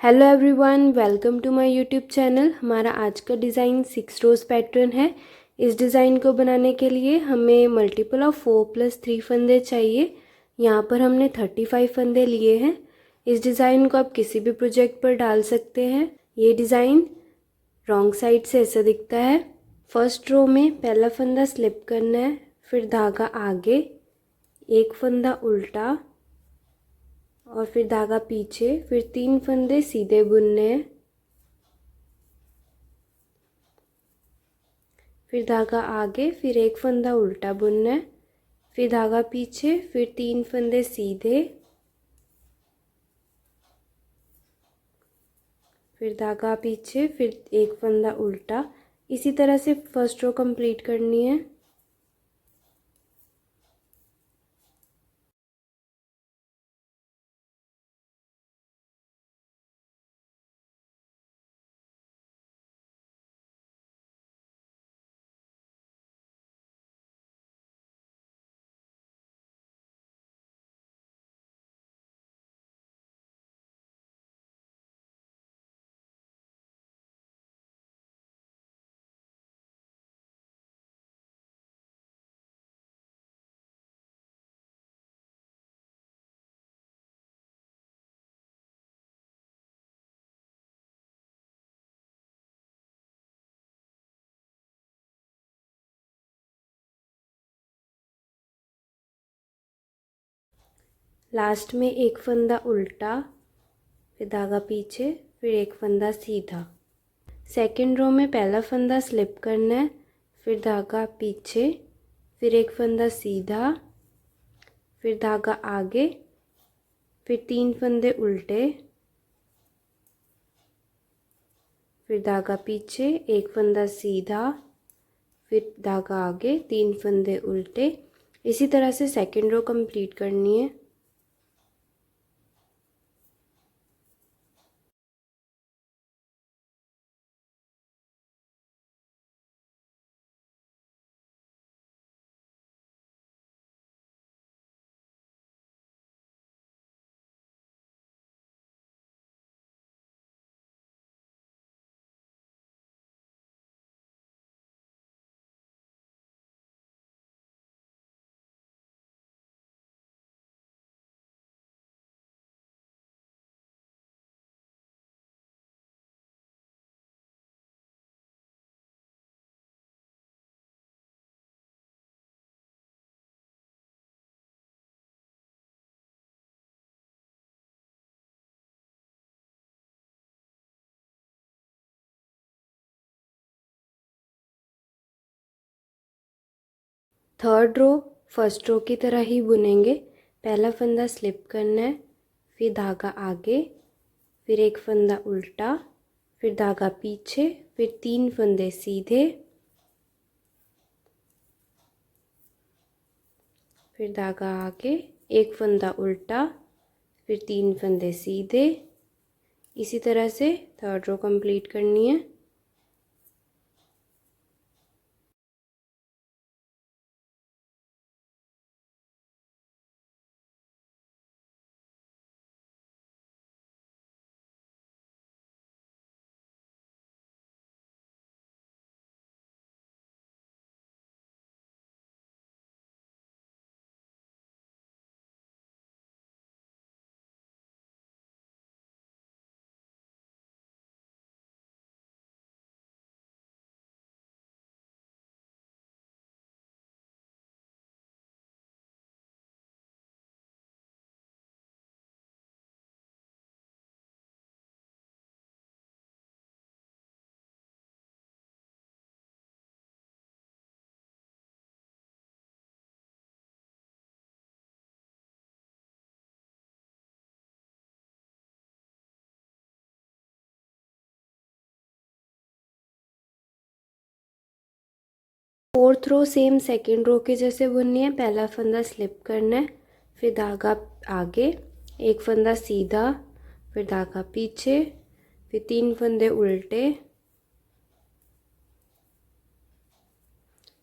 Hello everyone, welcome to my YouTube channel. हमारा आज का डिज़ाइन 6 रोज़ पैटर्न है। इस डिज़ाइन को बनाने के लिए हमें मल्टीपल ऑफ 4+3 फंदे चाहिए। यहाँ पर हमने 35 फंदे लिए हैं। इस डिज़ाइन को आप किसी भी प्रोजेक्ट पर डाल सकते हैं। ये डिज़ाइन रॉन्ग साइड से ऐसा दिखता है। फर्स्ट रो में पहला फंदा स्लिप करना है, फिर धागा आगे, एक फंदा उल्टा और फिर धागा पीछे, फिर 3 फंदे सीधे बुनने हैं, फिर धागा आगे, फिर एक फंदा उल्टा बुनना है, फिर धागा पीछे, फिर 3 फंदे सीधे, फिर धागा पीछे, फिर एक फंदा उल्टा। इसी तरह से फर्स्ट रो कंप्लीट करनी है। लास्ट में एक फंदा उल्टा, फिर धागा पीछे, फिर एक फंदा सीधा। सेकंड रो में पहला फंदा स्लिप करना है, फिर धागा पीछे, फिर एक फंदा सीधा, फिर धागा आगे, फिर 3 फंदे उल्टे, फिर धागा पीछे, एक फंदा सीधा, फिर धागा आगे, 3 फंदे उल्टे। इसी तरह से सेकंड रो कंप्लीट करनी है। थर्ड रो फर्स्ट रो की तरह ही बुनेंगे। पहला फंदा स्लिप करना है, फिर धागा आगे, फिर एक फंदा उल्टा, फिर धागा पीछे, फिर 3 फंदे सीधे, फिर धागा आगे, एक फंदा उल्टा, फिर 3 फंदे सीधे। इसी तरह से थर्ड रो कंप्लीट करनी है। Fourth row same second row के जैसे बुननी है। पहला फंदा स्लिप करना है, फिर धागा आगे, एक फंदा सीधा, फिर धागा पीछे, फिर 3 फंदे उल्टे,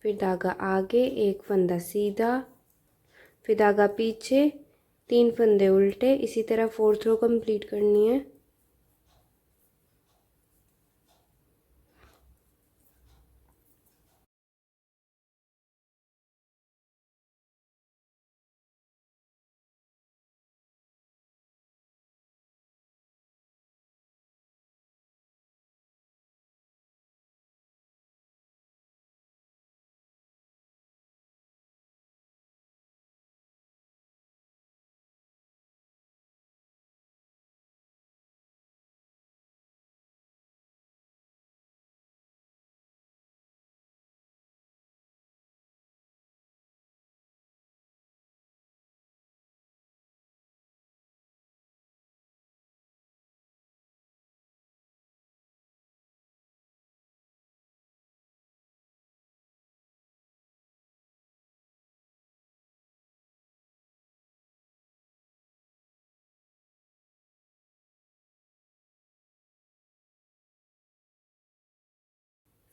फिर धागा आगे, एक फंदा सीधा, फिर धागा पीछे, 3 फंदे उल्टे। इसी तरह फोर्थ रो कंप्लीट करनी है।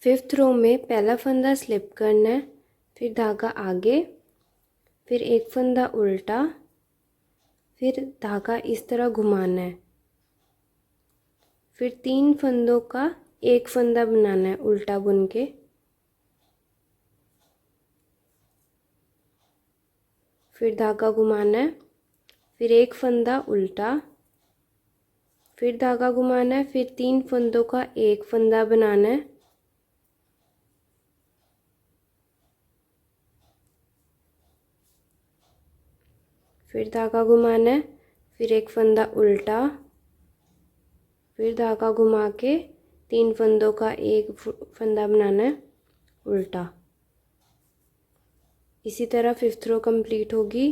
5th रो में पहला फंदा स्लिप करना है, फिर धागा आगे, फिर एक फंदा उल्टा, फिर धागा इस तरह घुमाना है, फिर 3 फंदों का एक फंदा बनाना है उल्टा बुन के, फिर धागा घुमाना है, फिर एक फंदा उल्टा, फिर धागा घुमाना है, फिर 3 फंदों का एक फंदा बनाना है, फिर धागा घुमाना है, फिर एक फंदा उल्टा, फिर धागा घुमा के 3 फंदों का एक फंदा बनाना है उल्टा। इसी तरह 5th रो कंप्लीट होगी।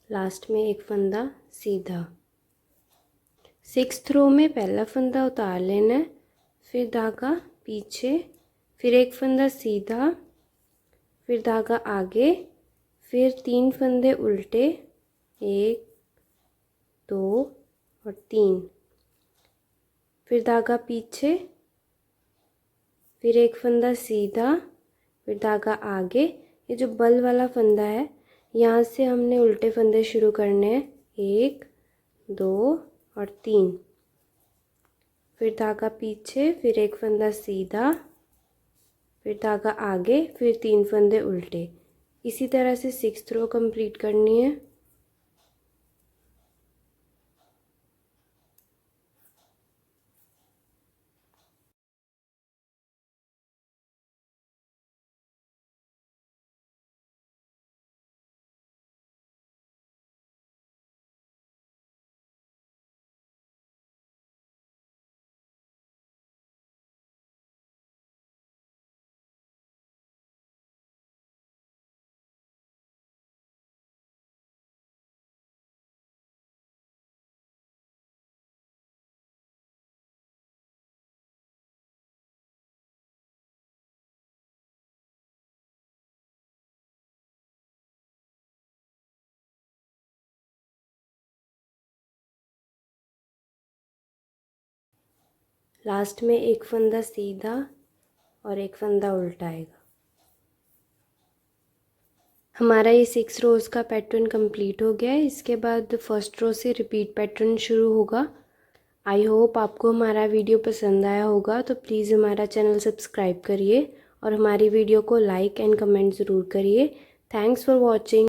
लास्ट में एक फंदा सीधा। 6th रो में पहला फंदा उतार लेना है, फिर धागा पीछे, फिर एक फंदा सीधा, फिर धागा आगे, फिर 3 फंदे उल्टे, 1 2 और 3, फिर धागा पीछे, फिर एक फंदा सीधा, फिर धागा आगे। ये जो बल वाला फंदा है, यहाँ से हमने उल्टे फंदे शुरू करने हैं, 1 2 और 3, फिर धागा पीछे, फिर एक फंदा सीधा, फिर धागा आगे, फिर 3 फंदे उल्टे। इसी तरह से 6th रो कंप्लीट करनी है। लास्ट में एक फंदा सीधा और एक फंदा उल्टा आएगा। हमारा ये 6 रोज़ का पैटर्न कंप्लीट हो गया है। इसके बाद फर्स्ट रो से रिपीट पैटर्न शुरू होगा। आई होप आपको हमारा वीडियो पसंद आया होगा, तो प्लीज़ हमारा चैनल सब्सक्राइब करिए और हमारी वीडियो को लाइक एंड कमेंट ज़रूर करिए। Thanks for watching.